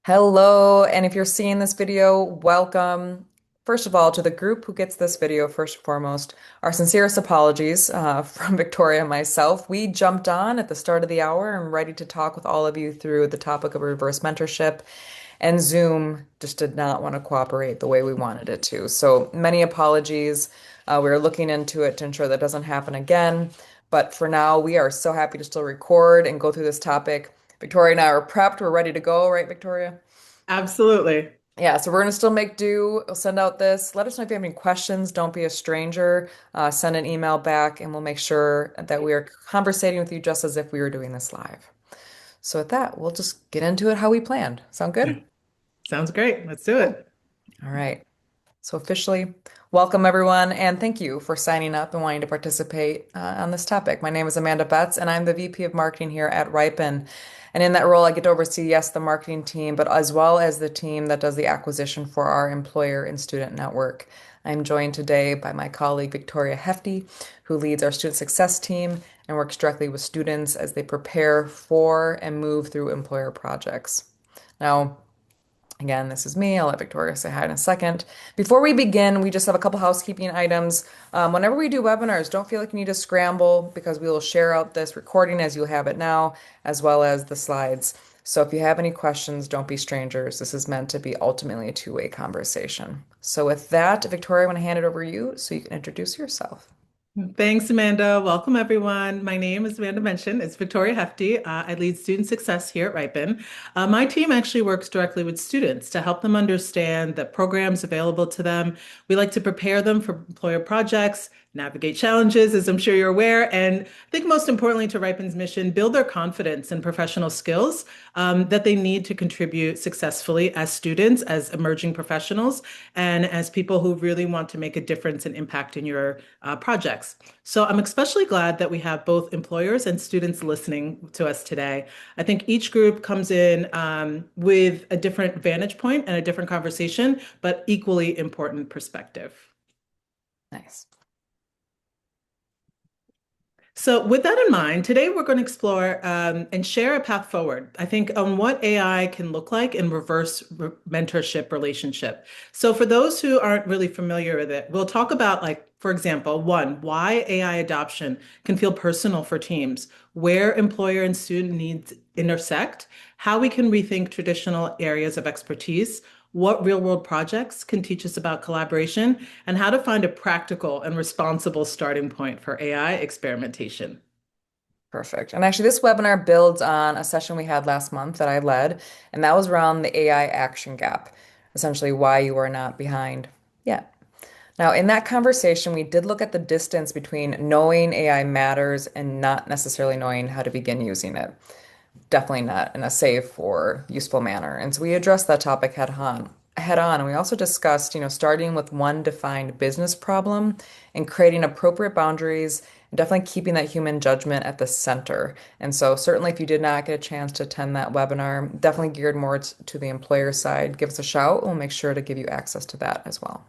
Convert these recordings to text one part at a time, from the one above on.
Hello, and if you're seeing this video, welcome. First of all, to the group who gets this video, first and foremost, our sincerest apologies from Victoria and myself. We jumped on at the start of the hour and ready to talk with all of you through the topic of reverse mentorship, and Zoom just did not want to cooperate the way we wanted it to. So many apologies. We're looking into it to ensure that doesn't happen again. But for now, we are so happy to still record and go through this topic. Victoria and I are prepped. We're ready to go, right, Victoria? Absolutely. Yeah, so we're gonna still make do. We'll send out this. Let us know if you have any questions. Don't be a stranger. Send an email back, and we'll make sure that we are conversating with you just as if we were doing this live. So with that, we'll just get into it how we planned. Sound Yeah. good? Sounds great. Let's do Cool. it. All right. So officially, welcome everyone, and thank you for signing up and wanting to participate on this topic. My name is Amanda Betts, and I'm the VP of Marketing here at Ripen. And in that role, I get to oversee, yes, the marketing team, but as well as the team that does the acquisition for our employer and student network. I'm joined today by my colleague Victoria Hefty, who leads our student success team and works directly with students as they prepare for and move through employer projects. Now, again, this is me. I'll let Victoria say hi in a second. Before we begin, we just have a couple housekeeping items. Whenever we do webinars, don't feel like you need to scramble because we will share out this recording as you have it now, as well as the slides. So if you have any questions, don't be strangers. This is meant to be ultimately a two-way conversation. So with that, Victoria, I want to hand it over to you so you can introduce yourself. Thanks, Amanda. Welcome, everyone. My name, as Amanda mentioned, is Victoria Hefty. I lead student success here at Ripon. My team actually works directly with students to help them understand the programs available to them. We like to prepare them for employer projects, navigate challenges, as I'm sure you're aware, and I think most importantly to Ripon's mission, build their confidence and professional skills that they need to contribute successfully as students, as emerging professionals, and as people who really want to make a difference and impact in your projects. So I'm especially glad that we have both employers and students listening to us today. I think each group comes in with a different vantage point and a different conversation, but equally important perspective. Nice. So, with that in mind, today we're going to explore and share a path forward, I think, on what AI can look like in mentorship relationship. So, for those who aren't really familiar with it, we'll talk about, like, for example, one, why AI adoption can feel personal for teams, where employer and student needs intersect, how we can rethink traditional areas of expertise, what real world projects can teach us about collaboration, and how to find a practical and responsible starting point for AI experimentation. Perfect. And actually, this webinar builds on a session we had last month that I led, and that was around the AI action gap, essentially why you are not behind yet. Now, in that conversation, we did look at the distance between knowing AI matters and not necessarily knowing how to begin using it. Definitely not in a safe or useful manner. And so we addressed that topic head on. And we also discussed, starting with one defined business problem and creating appropriate boundaries and definitely keeping that human judgment at the center. And so certainly if you did not get a chance to attend that webinar, definitely geared more to the employer side, give us a shout. We'll make sure to give you access to that as well.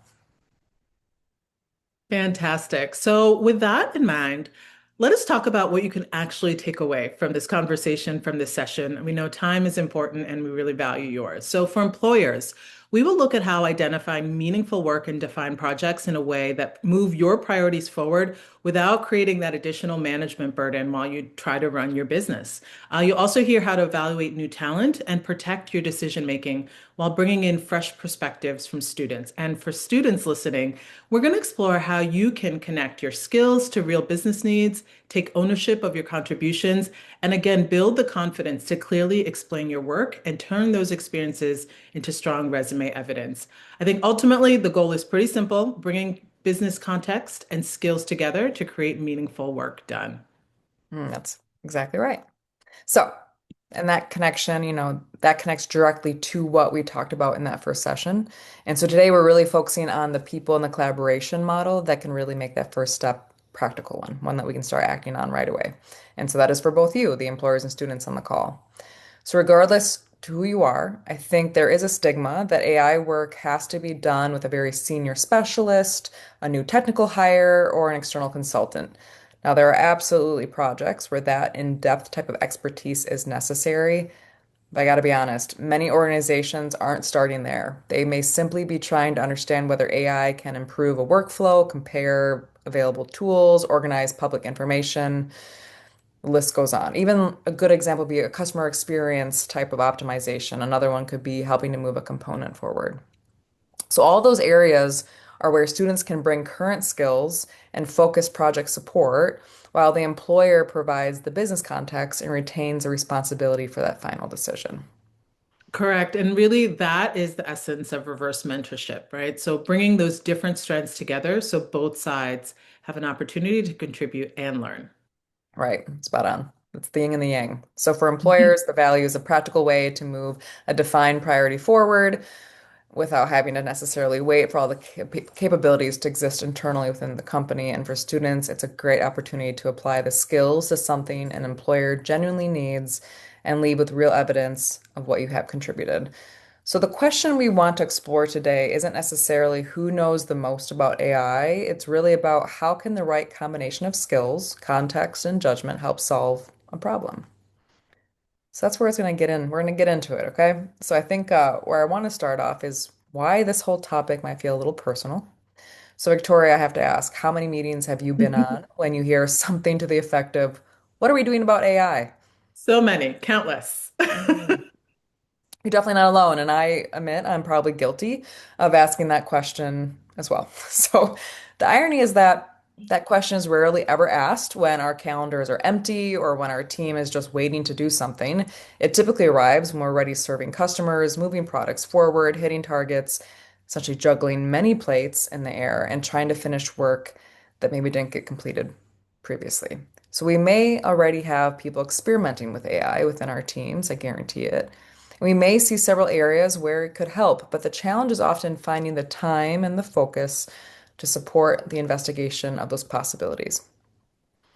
Fantastic. So, with that in mind, let us talk about what you can actually take away from this conversation, from this session. We know time is important and we really value yours. So, for employers, we will look at how identifying meaningful work and defined projects in a way that move your priorities forward without creating that additional management burden while you try to run your business. You'll also hear how to evaluate new talent and protect your decision making while bringing in fresh perspectives from students. And for students listening, we're going to explore how you can connect your skills to real business needs, take ownership of your contributions, and again, build the confidence to clearly explain your work and turn those experiences into strong resume evidence. I think ultimately the goal is pretty simple, bringing business context and skills together to create meaningful work done. That's exactly right. So, and that connection, that connects directly to what we talked about in that first session. And so today we're really focusing on the people and the collaboration model that can really make that first step practical one that we can start acting on right away. And so that is for both you, the employers and students on the call. So regardless to who you are, I think there is a stigma that AI work has to be done with a very senior specialist, a new technical hire, or an external consultant. Now, there are absolutely projects where that in-depth type of expertise is necessary, But I got to be honest, many organizations aren't starting there. They may simply be trying to understand whether AI can improve a workflow, compare available tools, organize public information. The list goes on. Even a good example would be a customer experience type of optimization. Another one could be helping to move a component forward. So all those areas are where students can bring current skills and focus project support, while the employer provides the business context and retains the responsibility for that final decision. Correct. And really, that is the essence of reverse mentorship, right? So bringing those different strengths together so both sides have an opportunity to contribute and learn. Right, spot on. It's the yin and the yang. So for employers, the value is a practical way to move a defined priority forward without having to necessarily wait for all the capabilities to exist internally within the company. And for students, it's a great opportunity to apply the skills to something an employer genuinely needs and leave with real evidence of what you have contributed. So, the question we want to explore today isn't necessarily who knows the most about AI. It's really about how can the right combination of skills, context, and judgment help solve a problem. So that's where it's going to get in. We're going to get into it, okay? So I think where I want to start off is why this whole topic might feel a little personal. So Victoria, I have to ask, how many meetings have you been on when you hear something to the effect of, "What are we doing about AI?" So many, countless. You're definitely not alone, and I admit I'm probably guilty of asking that question as well. So the irony is that that question is rarely ever asked when our calendars are empty or when our team is just waiting to do something. It typically arrives when we're already serving customers, moving products forward, hitting targets, essentially juggling many plates in the air and trying to finish work that maybe didn't get completed previously. So we may already have people experimenting with AI within our teams, I guarantee it. We may see several areas where it could help, but the challenge is often finding the time and the focus to support the investigation of those possibilities.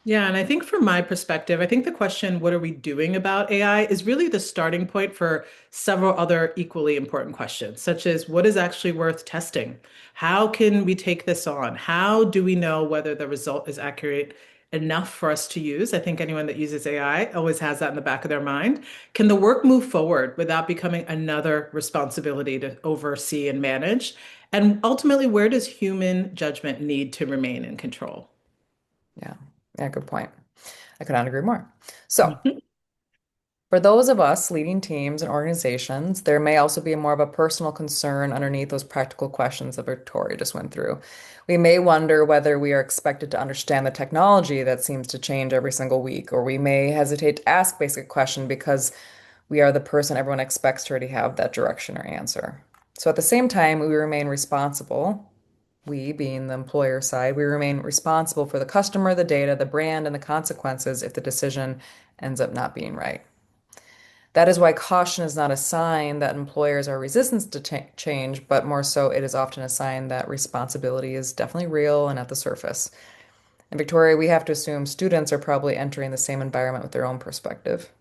Yeah, and I think from my perspective, I think the question, what are we doing about AI, is really the starting point for several other equally important questions, such as what is actually worth testing? How can we take this on? How do we know whether the result is accurate enough for us to use? I think anyone that uses AI always has that in the back of their mind. Can the work move forward without becoming another responsibility to oversee and manage? And ultimately, where does human judgment need to remain in control? Yeah, yeah, good point. I could not agree more. So, Mhm. for those of us leading teams and organizations, there may also be more of a personal concern underneath those practical questions that Victoria just went through. We may wonder whether we are expected to understand the technology that seems to change every single week, or we may hesitate to ask basic questions because we are the person everyone expects to already have that direction or answer. So at the same time, we remain responsible. We, being the employer side, we remain responsible for the customer, the data, the brand, and the consequences if the decision ends up not being right. That is why caution is not a sign that employers are resistant to change, but more so it is often a sign that responsibility is definitely real and at the surface. And Victoria, we have to assume students are probably entering the same environment with their own perspective.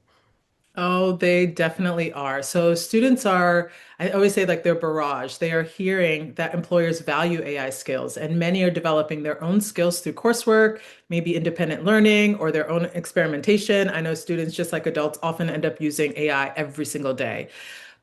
Oh, they definitely are. So students are, I always say like they're barrage. They are hearing that employers value AI skills, and many are developing their own skills through coursework, maybe independent learning or their own experimentation. I know students, just like adults, often end up using AI every single day.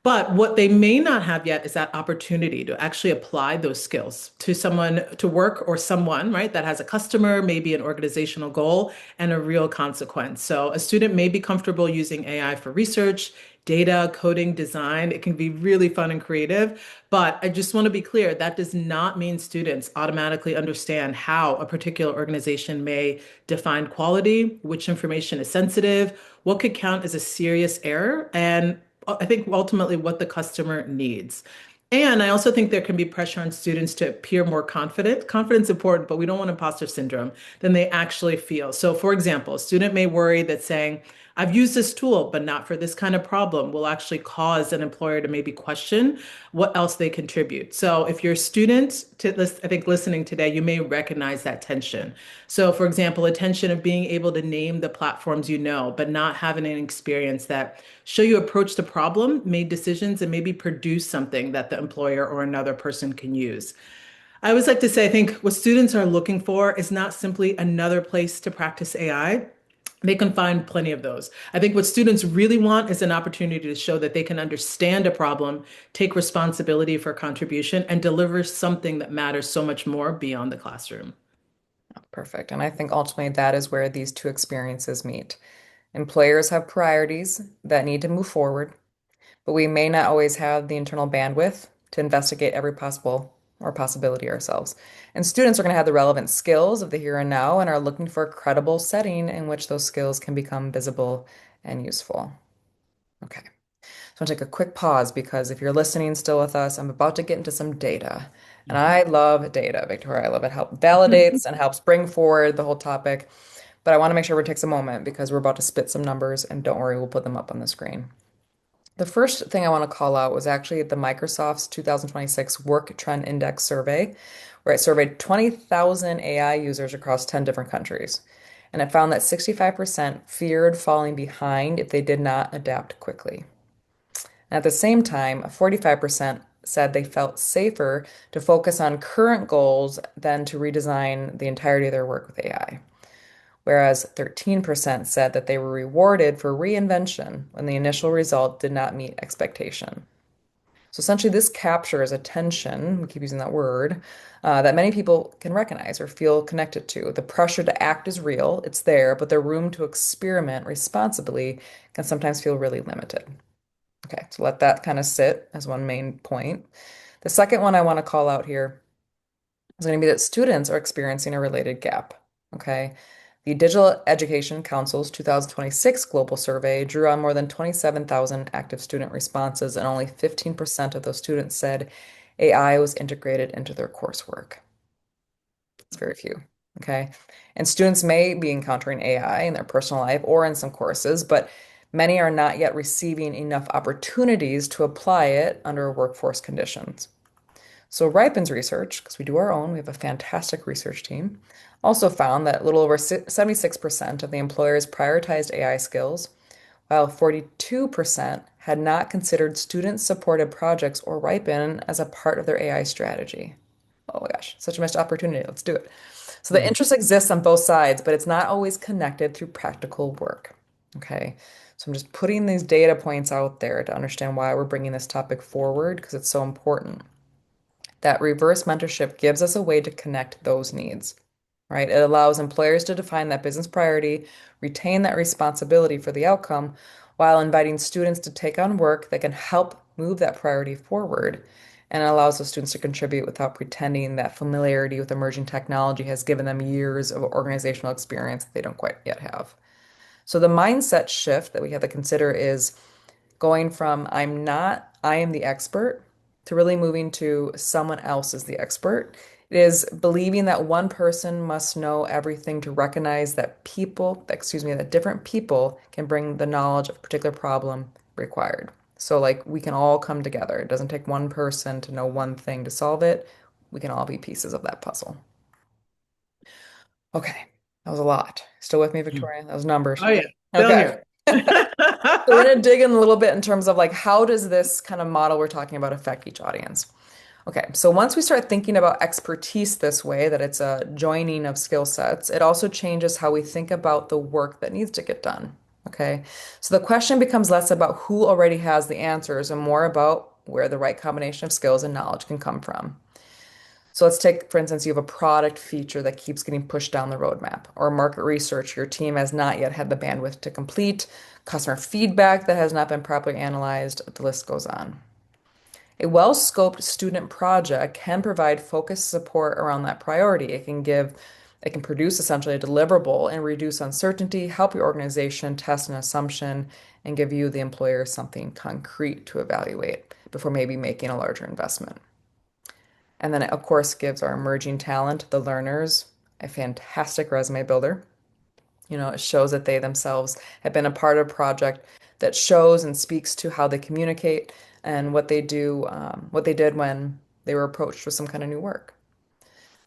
But what they may not have yet is that opportunity to actually apply those skills to someone, to work or someone, right, that has a customer, maybe an organizational goal and a real consequence. So a student may be comfortable using AI for research, data, coding, design. It can be really fun and creative. But I just want to be clear, that does not mean students automatically understand how a particular organization may define quality, which information is sensitive, what could count as a serious error, and I think ultimately what the customer needs. And I also think there can be pressure on students to appear more confident. Confidence is important, but we don't want imposter syndrome than they actually feel. So, for example, a student may worry that saying, I've used this tool, but not for this kind of problem, will actually cause an employer to maybe question what else they contribute. So, if you're a student, I think listening today, you may recognize that tension. So, for example, a tension of being able to name the platforms you know, but not having an experience that show you approach the problem, made decisions, and maybe produce something that the employer or another person can use. I always like to say, I think what students are looking for is not simply another place to practice AI. They can find plenty of those. I think what students really want is an opportunity to show that they can understand a problem, take responsibility for contribution, and deliver something that matters so much more beyond the classroom. Perfect. And I think ultimately that is where these two experiences meet. Employers have priorities that need to move forward, but we may not always have the internal bandwidth to investigate every possible or possibility ourselves. And students are going to have the relevant skills of the here and now and are looking for a credible setting in which those skills can become visible and useful. Okay. So I'll take a quick pause because if you're listening still with us, I'm about to get into some data. And Mhm. I love data, Victoria. I love it. Help validates and helps bring forward the whole topic. But I want to make sure it takes a moment because we're about to spit some numbers, and don't worry, we'll put them up on the screen. The first thing I want to call out was actually the Microsoft's 2026 Work Trend Index survey, where it surveyed 20,000 AI users across 10 different countries. And it found that 65% feared falling behind if they did not adapt quickly. And at the same time, 45% said they felt safer to focus on current goals than to redesign the entirety of their work with AI. Whereas 13% said that they were rewarded for reinvention when the initial result did not meet expectation. So essentially, this captures a tension, we keep using that word, that many people can recognize or feel connected to. The pressure to act is real, it's there, but the room to experiment responsibly can sometimes feel really limited. Okay, so let that kind of sit as one main point. The second one I want to call out here is going to be that students are experiencing a related gap. Okay. The Digital Education Council's 2026 global survey drew on more than 27,000 active student responses, and only 15% of those students said AI was integrated into their coursework. It's very few. Okay. And students may be encountering AI in their personal life or in some courses, but many are not yet receiving enough opportunities to apply it under workforce conditions. So Ripen's research, because we do our own, we have a fantastic research team, also found that a little over 76% of the employers prioritized AI skills, while 42% had not considered student-supported projects or Ripen as a part of their AI strategy. Oh my gosh, such a missed opportunity. Let's do it. So the Mhm. interest exists on both sides, but it's not always connected through practical work. Okay. So I'm just putting these data points out there to understand why we're bringing this topic forward because it's so important. That reverse mentorship gives us a way to connect those needs, right? It allows employers to define that business priority, retain that responsibility for the outcome, while inviting students to take on work that can help move that priority forward. And it allows those students to contribute without pretending that familiarity with emerging technology has given them years of organizational experience that they don't quite yet have. So the mindset shift that we have to consider is going from I'm not, I am the expert to really moving to someone else is the expert. It is believing that one person must know everything to recognize that that different people can bring the knowledge of a particular problem required. So, like, we can all come together. It doesn't take one person to know one thing to solve it. We can all be pieces of that puzzle. Okay, that was a lot. Still with me, Victoria? That was numbers. Oh, yeah. Still Okay. here. So we're going to dig in a little bit in terms of like how does this kind of model we're talking about affect each audience? Okay, so once we start thinking about expertise this way, that it's a joining of skill sets, it also changes how we think about the work that needs to get done. Okay, so the question becomes less about who already has the answers and more about where the right combination of skills and knowledge can come from. So let's take, for instance, you have a product feature that keeps getting pushed down the roadmap, or market research your team has not yet had the bandwidth to complete, customer feedback that has not been properly analyzed, the list goes on. A well-scoped student project can provide focused support around that priority. It can produce essentially a deliverable and reduce uncertainty, help your organization test an assumption, and give you, the employer, something concrete to evaluate before maybe making a larger investment. And then it, of course, gives our emerging talent, the learners, a fantastic resume builder. You know, it shows that they themselves have been a part of a project that shows and speaks to how they communicate and what they do, what they did when they were approached with some kind of new work.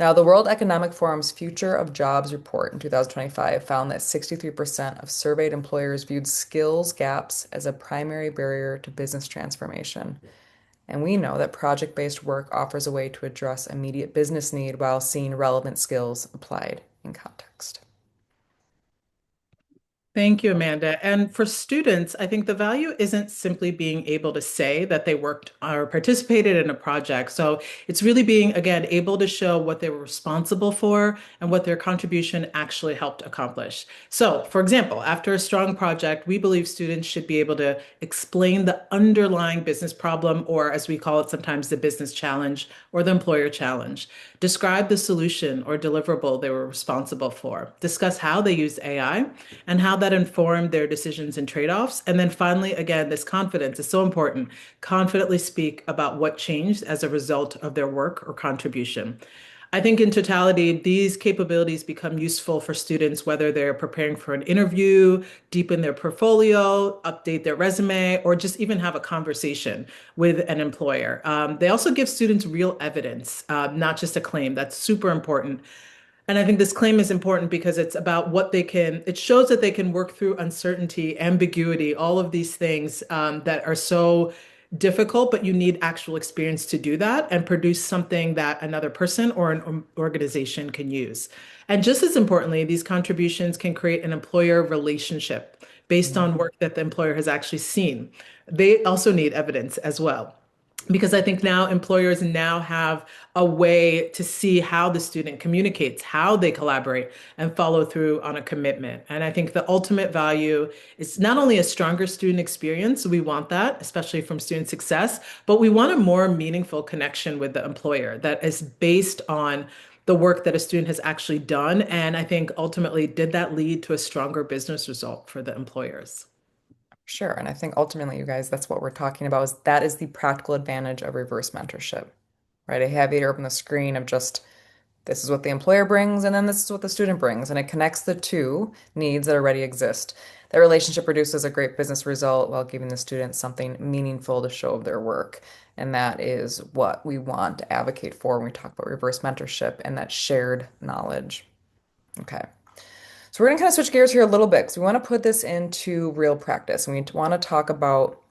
Now, the World Economic Forum's Future of Jobs report in 2025 found that 63% of surveyed employers viewed skills gaps as a primary barrier to business transformation. And we know that project-based work offers a way to address immediate business need while seeing relevant skills applied in context. Thank you, Amanda. And for students, I think the value isn't simply being able to say that they worked or participated in a project. So it's really being, again, able to show what they were responsible for and what their contribution actually helped accomplish. So, for example, after a strong project, we believe students should be able to explain the underlying business problem, or as we call it sometimes, the business challenge or the employer challenge. Describe the solution or deliverable they were responsible for. Discuss how they used AI and how that informed their decisions and trade-offs. And then finally, again, this confidence is so important. Confidently speak about what changed as a result of their work or contribution. I think in totality, these capabilities become useful for students, whether they're preparing for an interview, deepen their portfolio, update their resume, or just even have a conversation with an employer. They also give students real evidence, not just a claim. That's super important. And I think this claim is important because it's about what they can, it shows that they can work through uncertainty, ambiguity, all of these things that are so difficult, but you need actual experience to do that and produce something that another person or an organization can use. And just as importantly, these contributions can create an employer relationship based on work that the employer has actually seen. They also need evidence as well, because I think now employers now have a way to see how the student communicates, how they collaborate and follow through on a commitment. And I think the ultimate value is not only a stronger student experience, we want that, especially from student success, but we want a more meaningful connection with the employer that is based on the work that a student has actually done. And I think ultimately, did that lead to a stronger business result for the employers? Sure. And I think ultimately, you guys, that's what we're talking about is that is the practical advantage of reverse mentorship, right? I have you here open the screen of just this is what the employer brings, and then this is what the student brings, and it connects the two needs that already exist. That relationship produces a great business result while giving the student something meaningful to show of their work. And that is what we want to advocate for when we talk about reverse mentorship and that shared knowledge. Okay. So we're going to kind of switch gears here a little bit because we want to put this into real practice. And we want to talk about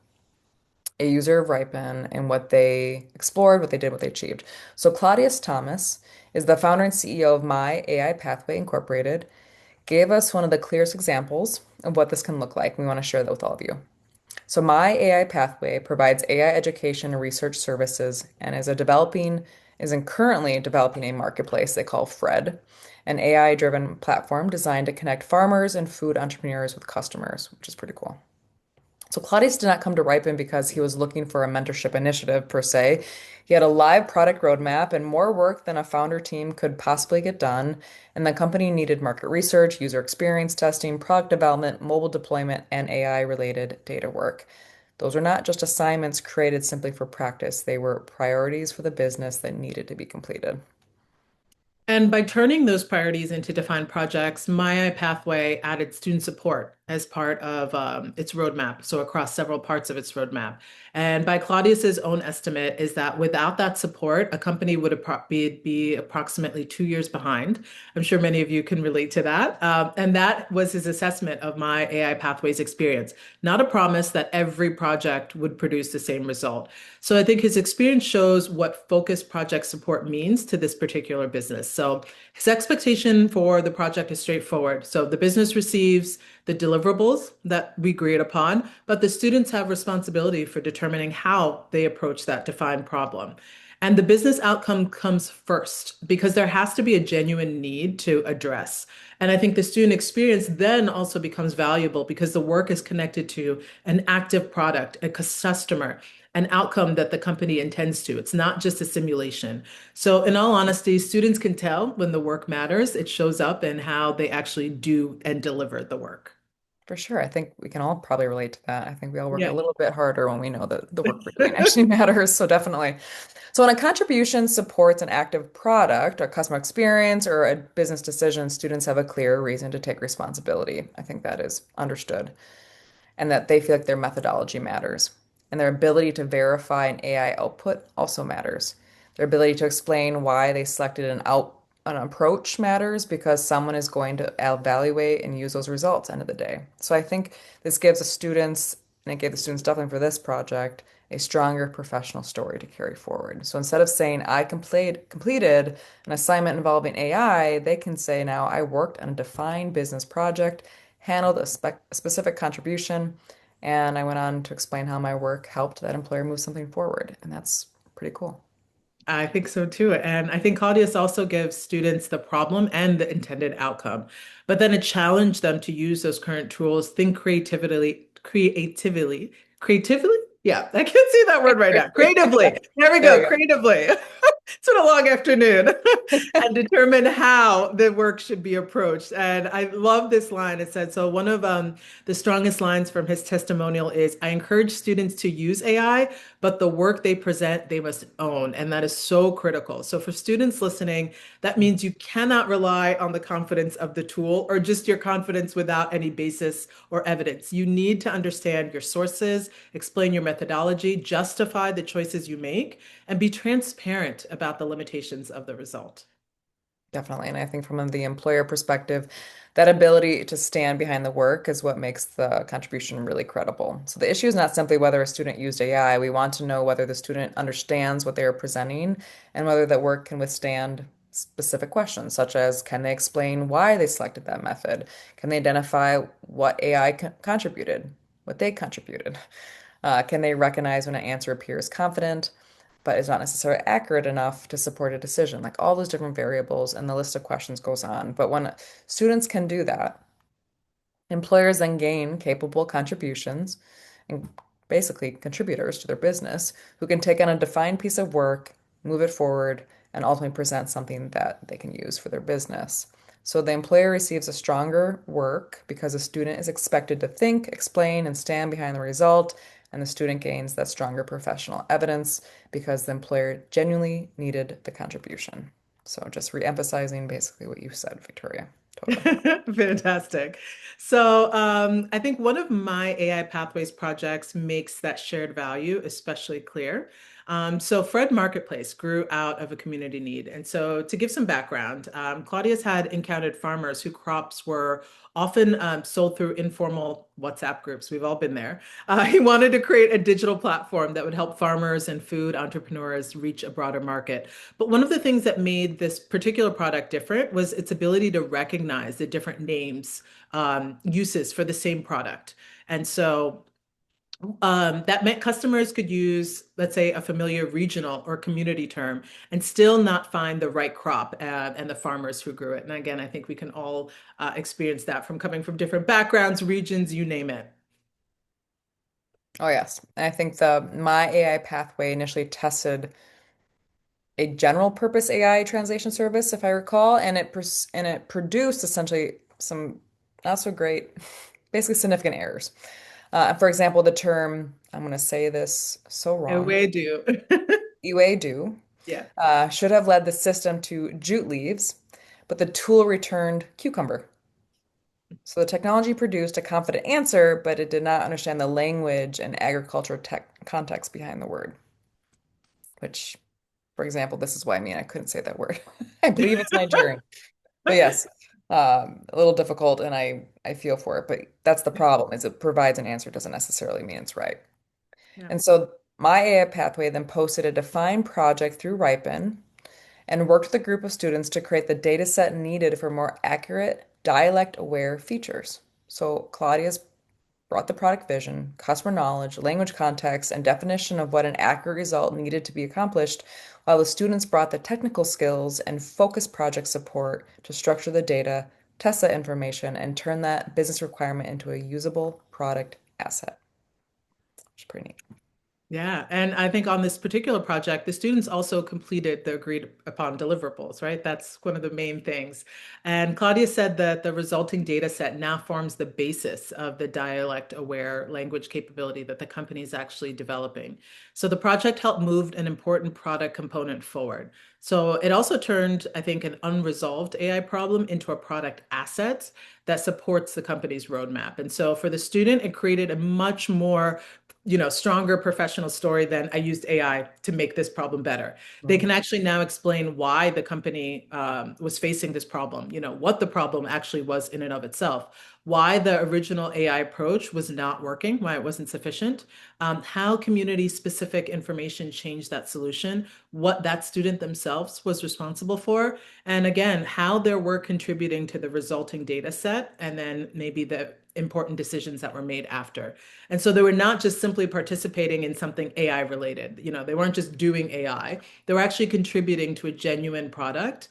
a user of Ripen and what they explored, what they did, what they achieved. So Claudius Thomas is the founder and CEO of My AI Pathway Incorporated, gave us one of the clearest examples of what this can look like. We want to share that with all of you. So My AI Pathway provides AI education and research services and currently developing a marketplace they call Fred, an AI-driven platform designed to connect farmers and food entrepreneurs with customers, which is pretty cool. So Claudius did not come to Ripen because he was looking for a mentorship initiative per se. He had a live product roadmap and more work than a founder team could possibly get done. And the company needed market research, user experience testing, product development, mobile deployment, and AI related data work. Those were not just assignments created simply for practice. They were priorities for the business that needed to be completed. And by turning those priorities into defined projects, My Pathway added student support as part of its roadmap, so across several parts of its roadmap. And by Claudius's own estimate is that without that support, a company would be approximately 2 years behind. I'm sure many of you can relate to that. And that was his assessment of My AI Pathways experience, not a promise that every project would produce the same result. So I think his experience shows what focused project support means to this particular business. So his expectation for the project is straightforward. So the business receives the deliverables that we agreed upon, but the students have responsibility for determining how they approach that defined problem. And the business outcome comes first because there has to be a genuine need to address. And I think the student experience then also becomes valuable because the work is connected to an active product, a customer, an outcome that the company intends to. It's not just a simulation. So, in all honesty, students can tell when the work matters. It shows up in how they actually do and deliver the work. For sure. I think we can all probably relate to that. I think we all work a Yeah. little bit harder when we know that the work we're doing actually matters. So definitely. So when a contribution supports an active product, a customer experience, or a business decision, students have a clear reason to take responsibility. I think that is understood. And that they feel like their methodology matters. And their ability to verify an AI output also matters. Their ability to explain why they selected an approach matters because someone is going to evaluate and use those results end of the day. So I think this gives the students, and it gave the students definitely for this project, a stronger professional story to carry forward. So instead of saying I completed an assignment involving AI, they can say now I worked on a defined business project, handled a specific contribution, and I went on to explain how my work helped that employer move something forward. And that's pretty cool. I think so too. And I think Claudius also gives students the problem and the intended outcome, but then it challenged them to use those current tools, think creatively. Yeah, I can't say that word right now. Creatively. There we There go. we Creatively. It's been a long afternoon. go. And determine how the work should be approached. And I love this line. It said, so one of the strongest lines from his testimonial is, I encourage students to use AI, but the work they present, they must own. And that is so critical. So for students listening, that means you cannot rely on the confidence of the tool or just your confidence without any basis or evidence. You need to understand your sources, explain your methodology, justify the choices you make, and be transparent about the limitations of the result. Definitely. And I think from the employer perspective, that ability to stand behind the work is what makes the contribution really credible. So the issue is not simply whether a student used AI. We want to know whether the student understands what they are presenting and whether that work can withstand specific questions, such as can they explain why they selected that method? Can they identify what AI contributed, what they contributed? Can they recognize when an answer appears confident, but is not necessarily accurate enough to support a decision? Like all those different variables, and the list of questions goes on. But when students can do that, employers then gain capable contributions and basically contributors to their business who can take on a defined piece of work, move it forward, and ultimately present something that they can use for their business. So the employer receives a stronger work because the student is expected to think, explain, and stand behind the result, and the student gains that stronger professional evidence because the employer genuinely needed the contribution. So just re-emphasizing basically what you said, Victoria. Totally. Fantastic. So, I think one of my AI Pathways projects makes that shared value especially clear. So, Fred Marketplace grew out of a community need. And so, to give some background, Claudius had encountered farmers whose crops were often sold through informal WhatsApp groups. We've all been there. He wanted to create a digital platform that would help farmers and food entrepreneurs reach a broader market. But one of the things that made this particular product different was its ability to recognize the different names, uses for the same product. And so that meant customers could use, let's say, a familiar regional or community term and still not find the right crop and the farmers who grew it. And again, I think we can all experience that from coming from different backgrounds, regions, you name it. Oh yes. And I think the my AI pathway initially tested a general purpose AI translation service, if I recall, and it produced essentially some not so great, basically significant errors. For example, the term, I'm going to say this so And wrong, we do. uado, Yeah. should have led the system to jute leaves, but the tool returned cucumber. So the technology produced a confident answer, but it did not understand the language and agricultural tech context behind the word, which, for example, this is why I couldn't say that word. I believe it's Nigerian. But yes, a little difficult, and I feel for it. But that's the problem, is it provides an answer doesn't necessarily mean it's right. Yeah. And so my AI pathway then posted a defined project through Ripen and worked with a group of students to create the data set needed for more accurate, dialect-aware features. So Claudia's brought the product vision, customer knowledge, language context, and definition of what an accurate result needed to be accomplished, while the students brought the technical skills and focused project support to structure the data, test that information, and turn that business requirement into a usable product asset, which is pretty neat. Yeah, and I think on this particular project, the students also completed the agreed upon deliverables, right? That's one of the main things. And Claudia said that the resulting data set now forms the basis of the dialect-aware language capability that the company is actually developing. So the project helped move an important product component forward. So it also turned, I think, an unresolved AI problem into a product asset that supports the company's roadmap. And so for the student, it created a much more stronger professional story than I used AI to make this problem better. They Mm. can actually now explain why the company was facing this problem, what the problem actually was in and of itself, why the original AI approach was not working, why it wasn't sufficient, how community-specific information changed that solution, what that student themselves was responsible for, and again, how their work contributing to the resulting data set, and then maybe the important decisions that were made after. And so they were not just simply participating in something AI related. They weren't just doing AI. They were actually contributing to a genuine product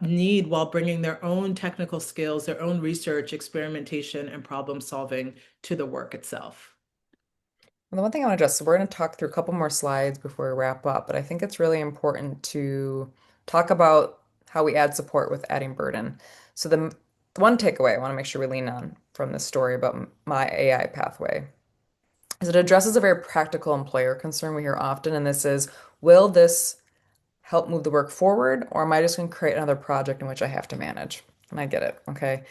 need while bringing their own technical skills, their own research, experimentation, and problem solving to the work itself. And the one thing I want to address, so we're going to talk through a couple more slides before we wrap up, but I think it's really important to talk about how we add support with adding burden. So the one takeaway I want to make sure we lean on from this story about my AI pathway is it addresses a very practical employer concern we hear often, and this is, will this help move the work forward, or am I just going to create another project in which I have to manage? And I get it, okay?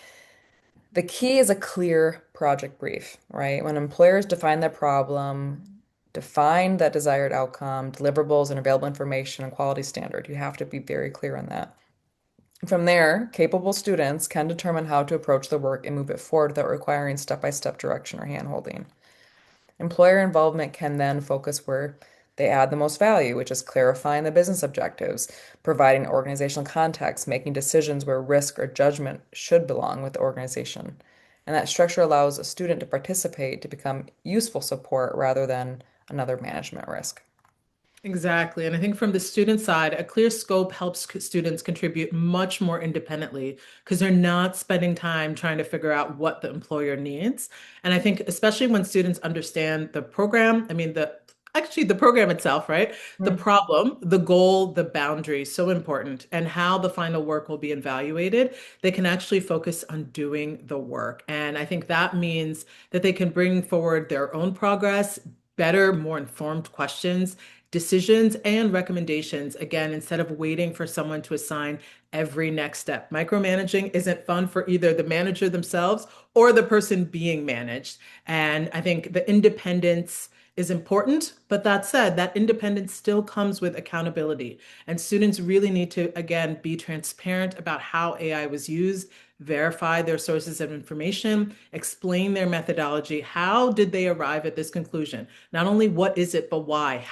The key is a clear project brief, right? When employers define their problem, define that desired outcome, deliverables, and available information and quality standard, you have to be very clear on that. From there, capable students can determine how to approach the work and move it forward without requiring step-by-step direction or handholding. Employer involvement can then focus where they add the most value, which is clarifying the business objectives, providing organizational context, making decisions where risk or judgment should belong with the organization. And that structure allows a student to participate to become useful support rather than another management risk. Exactly. And I think from the student side, a clear scope helps students contribute much more independently because they're not spending time trying to figure out what the employer needs. And I think especially when students understand the program, I mean the program itself, right? The Mm. problem, the goal, the boundary, so important, and how the final work will be evaluated, they can actually focus on doing the work. And I think that means that they can bring forward their own progress, better, more informed questions, decisions and recommendations, again, instead of waiting for someone to assign every next step. Micromanaging isn't fun for either the manager themselves or the person being managed. And I think the independence is important, but that said, that independence still comes with accountability. And students really need to, again, be transparent about how AI was used, verify their sources of information, explain their methodology. How did they arrive at this conclusion? Not only what is it, but why?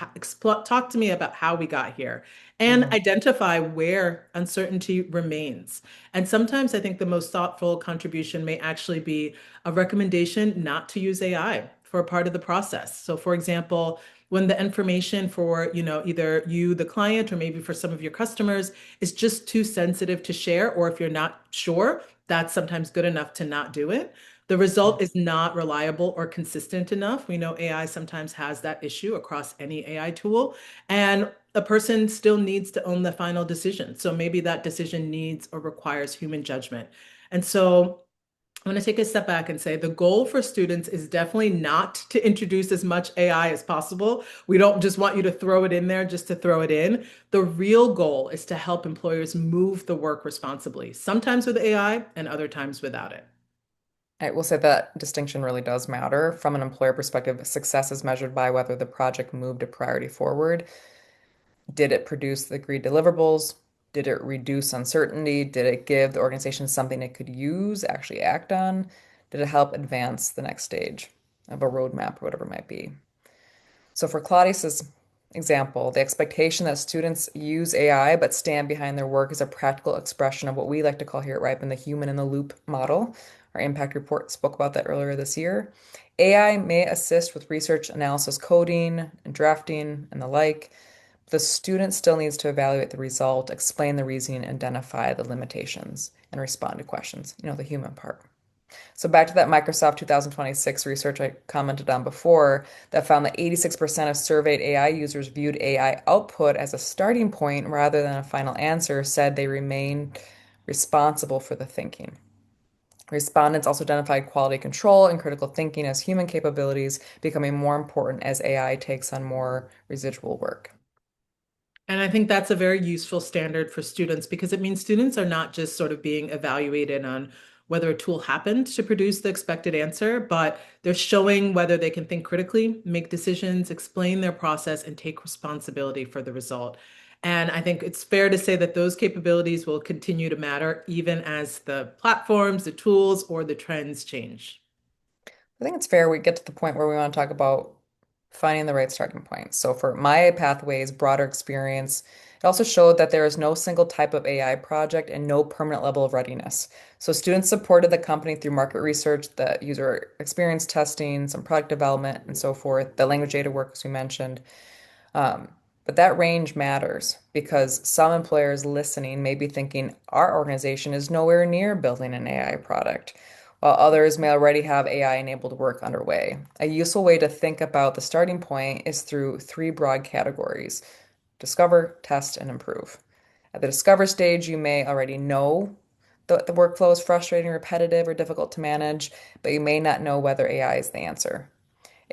Talk to me about how we got here and Mhm. identify where uncertainty remains. And sometimes I think the most thoughtful contribution may actually be a recommendation not to use AI for a part of the process. So, for example, when the information for, either you, the client, or maybe for some of your customers is just too sensitive to share, or if you're not sure, that's sometimes good enough to not do it. The result is not reliable or consistent enough. We know AI sometimes has that issue across any AI tool, and a person still needs to own the final decision. So maybe that decision needs or requires human judgment. And so I'm going to take a step back and say the goal for students is definitely not to introduce as much AI as possible. We don't just want you to throw it in there just to throw it in. The real goal is to help employers move the work responsibly, sometimes with AI and other times without it. I will say that distinction really does matter. From an employer perspective, success is measured by whether the project moved a priority forward. Did it produce the agreed deliverables? Did it reduce uncertainty? Did it give the organization something it could use, actually act on? Did it help advance the next stage of a roadmap or whatever it might be? So for Claudius's example, the expectation that students use AI but stand behind their work is a practical expression of what we like to call here at Ripen the human in the loop model. Our impact report spoke about that earlier this year. AI may assist with research, analysis, coding, and drafting, and the like. The student still needs to evaluate the result, explain the reasoning, identify the limitations, and respond to questions, the human part. So back to that Microsoft 2026 research I commented on before that found that 86% of surveyed AI users viewed AI output as a starting point rather than a final answer, said they remained responsible for the thinking. Respondents also identified quality control and critical thinking as human capabilities, becoming more important as AI takes on more residual work. And I think that's a very useful standard for students because it means students are not just sort of being evaluated on whether a tool happened to produce the expected answer, but they're showing whether they can think critically, make decisions, explain their process, and take responsibility for the result. And I think it's fair to say that those capabilities will continue to matter even as the platforms, the tools, or the trends change. I think it's fair we get to the point where we want to talk about finding the right starting point. So for my pathways, broader experience, it also showed that there is no single type of AI project and no permanent level of readiness. So students supported the company through market research, the user experience testing, some product development, and so forth, the language data work, as we mentioned. Um, but that range matters because some employers listening may be thinking our organization is nowhere near building an AI product, while others may already have AI-enabled work underway. A useful way to think about the starting point is through three broad categories: discover, test, and improve. At the discover stage, you may already know the workflow is frustrating, repetitive, or difficult to manage, but you may not know whether AI is the answer.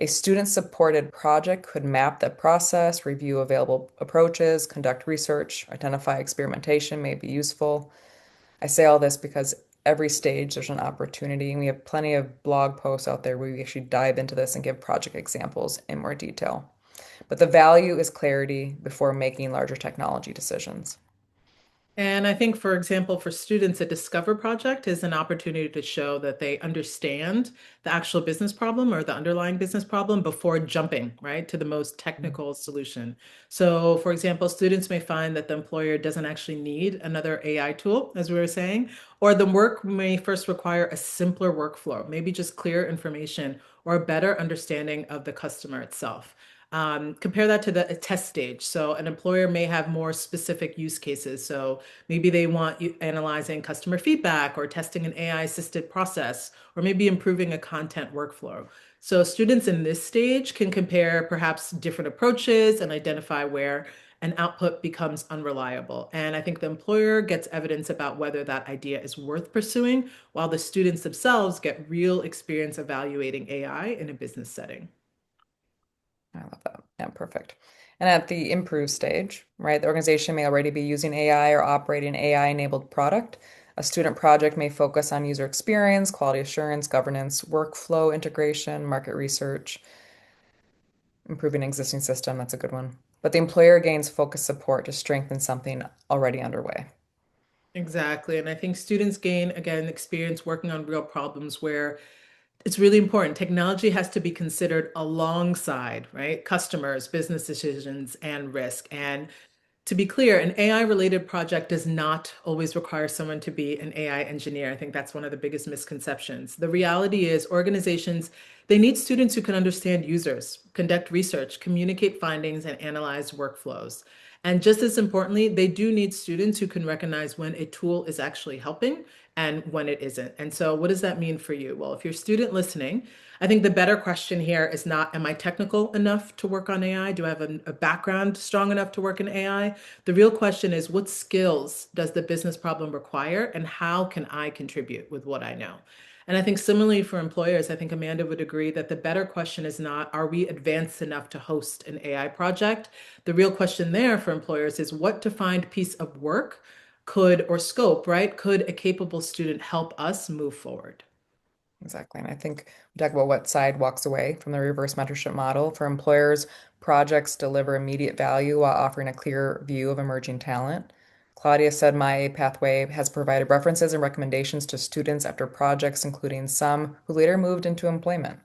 A student-supported project could map the process, review available approaches, conduct research, identify experimentation may be useful. I say all this because every stage there's an opportunity, and we have plenty of blog posts out there where we actually dive into this and give project examples in more detail. But the value is clarity before making larger technology decisions. And I think, for example, for students, a Discover project is an opportunity to show that they understand the actual business problem or the underlying business problem before jumping, right, to the most technical solution. So, for example, students may find that the employer doesn't actually need another AI tool, as we were saying, or the work may first require a simpler workflow, maybe just clear information or a better understanding of the customer itself. Compare that to the test stage. So an employer may have more specific use cases. So maybe they want you analyzing customer feedback or testing an AI assisted process, or maybe improving a content workflow. So students in this stage can compare perhaps different approaches and identify where an output becomes unreliable. And I think the employer gets evidence about whether that idea is worth pursuing, while the students themselves get real experience evaluating AI in a business setting. I love that. Yeah, perfect. And at the improve stage, right, the organization may already be using AI or operating an AI-enabled product. A student project may focus on user experience, quality assurance, governance, workflow integration, market research, improving existing system. That's a good one. But the employer gains focused support to strengthen something already underway. Exactly. And I think students gain, again, experience working on real problems where it's really important. Technology has to be considered alongside, right? Customers, business decisions, and risk. And to be clear, an AI related project does not always require someone to be an AI engineer. I think that's one of the biggest misconceptions. The reality is organizations, they need students who can understand users, conduct research, communicate findings, and analyze workflows. And just as importantly, they do need students who can recognize when a tool is actually helping and when it isn't. And so, what does that mean for you? Well, if you're a student listening, I think the better question here is not, am I technical enough to work on AI? Do I have a background strong enough to work in AI? The real question is, what skills does the business problem require, and how can I contribute with what I know? And I think similarly for employers, I think Amanda would agree that the better question is not, are we advanced enough to host an AI project? The real question there for employers is what defined piece of work could, or scope, right? Could a capable student help us move forward? Exactly. And I think we talk about what side walks away from the reverse mentorship model. For employers, projects deliver immediate value while offering a clear view of emerging talent. Claudia said my pathway has provided references and recommendations to students after projects, including some who later moved into employment.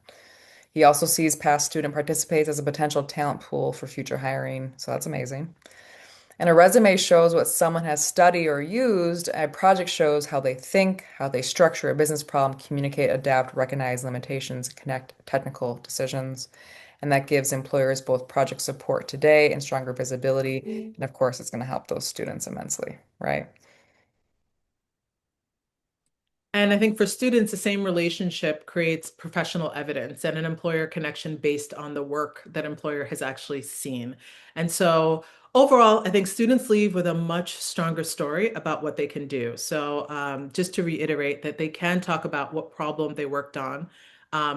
He also sees past student participants as a potential talent pool for future hiring. So that's amazing. And a resume shows what someone has studied or used. A project shows how they think, how they structure a business problem, communicate, adapt, recognize limitations, connect technical decisions. And that gives employers both project support today and stronger visibility. And of course, it's going to help those students immensely, right? And I think for students, the same relationship creates professional evidence and an employer connection based on the work that employer has actually seen. And so overall, I think students leave with a much stronger story about what they can do. So just to reiterate that they can talk about what problem they worked on,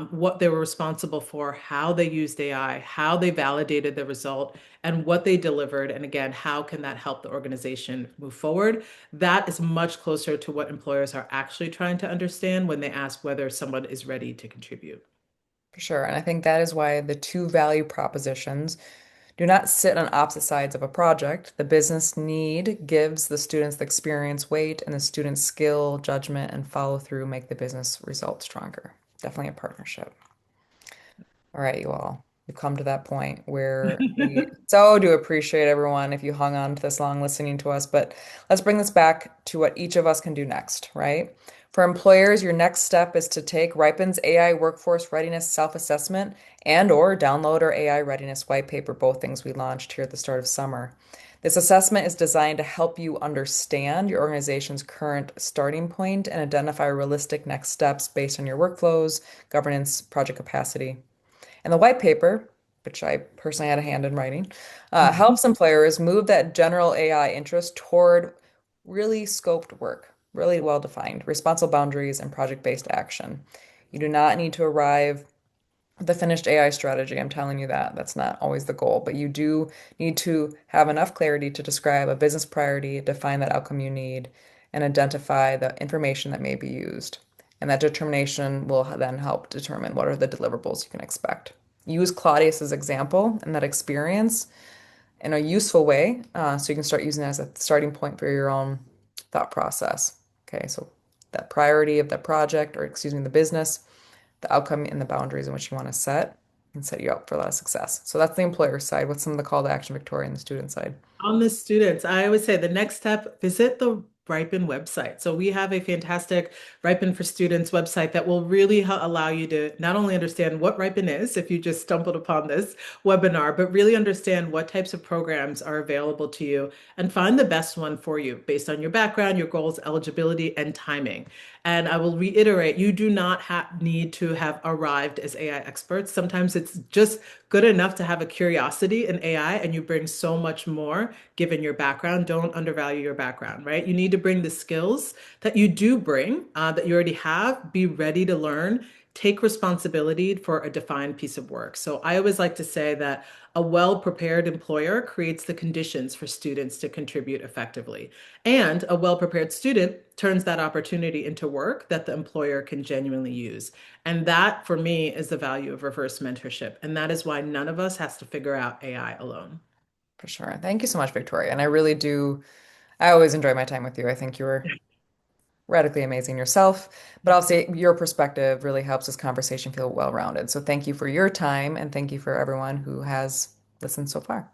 what they were responsible for, how they used AI, how they validated the result, and what they delivered. And again, how can that help the organization move forward? That is much closer to what employers are actually trying to understand when they ask whether someone is ready to contribute. For sure. And I think that is why the two value propositions do not sit on opposite sides of a project. The business need gives the students the experience weight, and the students' skill, judgment, and follow through make the business result stronger. Definitely a partnership. All right, you all. We've come to that point where we so do appreciate everyone if you hung on to this long listening to us. But let's bring this back to what each of us can do next, right? For employers, your next step is to take Ripen's AI Workforce Readiness Self-Assessment and or download our AI Readiness White Paper, both things we launched here at the start of summer. This assessment is designed to help you understand your organization's current starting point and identify realistic next steps based on your workflows, governance, project capacity. And the white paper, which I personally had a hand in writing, helps employers move that general AI interest toward really scoped work, really well-defined, responsible boundaries, and project-based action. You do not need to arrive at the finished AI strategy. I'm telling you that. That's not always the goal, but you do need to have enough clarity to describe a business priority, define that outcome you need, and identify the information that may be used. And that determination will then help determine what are the deliverables you can expect. Use Claudius's example and that experience in a useful way, so you can start using it as a starting point for your own thought process. Okay, so that priority of the project, or excuse me, the business, the outcome, and the boundaries in which you want to set can set you up for a lot of success. So that's the employer side. What's some of the call to action, Victoria, and the student side? On the students, I always say the next step, visit the Ripen website. So we have a fantastic Ripen for Students website that will really allow you to not only understand what Ripen is, if you just stumbled upon this webinar, but really understand what types of programs are available to you and find the best one for you based on your background, your goals, eligibility, and timing. And I will reiterate, you do not need to have arrived as AI experts. Sometimes it's just good enough to have a curiosity in AI, and you bring so much more given your background. Don't undervalue your background, right? You need to bring the skills that you do bring, that you already have, be ready to learn, take responsibility for a defined piece of work. So I always like to say that a well-prepared employer creates the conditions for students to contribute effectively. And a well-prepared student turns that opportunity into work that the employer can genuinely use. And that, for me, is the value of reverse mentorship. And that is why none of us has to figure out AI alone. For sure. Thank you so much, Victoria. And I really do, I always enjoy my time with you. I think you were radically amazing yourself, but I'll say your perspective really helps this conversation feel well-rounded. So thank you for your time and thank you for everyone who has listened so far.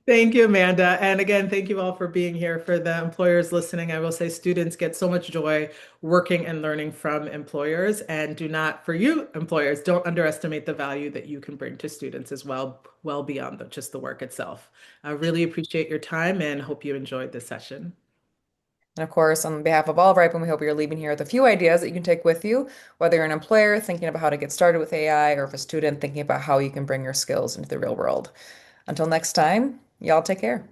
Thank you, Amanda. And again, thank you all for being here. For the employers listening, I will say students get so much joy working and learning from employers. And do not, for you employers, don't underestimate the value that you can bring to students as well, well beyond just the work itself. I really appreciate your time and hope you enjoyed this session. And of course, on behalf of all of Ripen, we hope you're leaving here with a few ideas that you can take with you, whether you're an employer thinking about how to get started with AI or if a student thinking about how you can bring your skills into the real world. Until next time, y'all take care.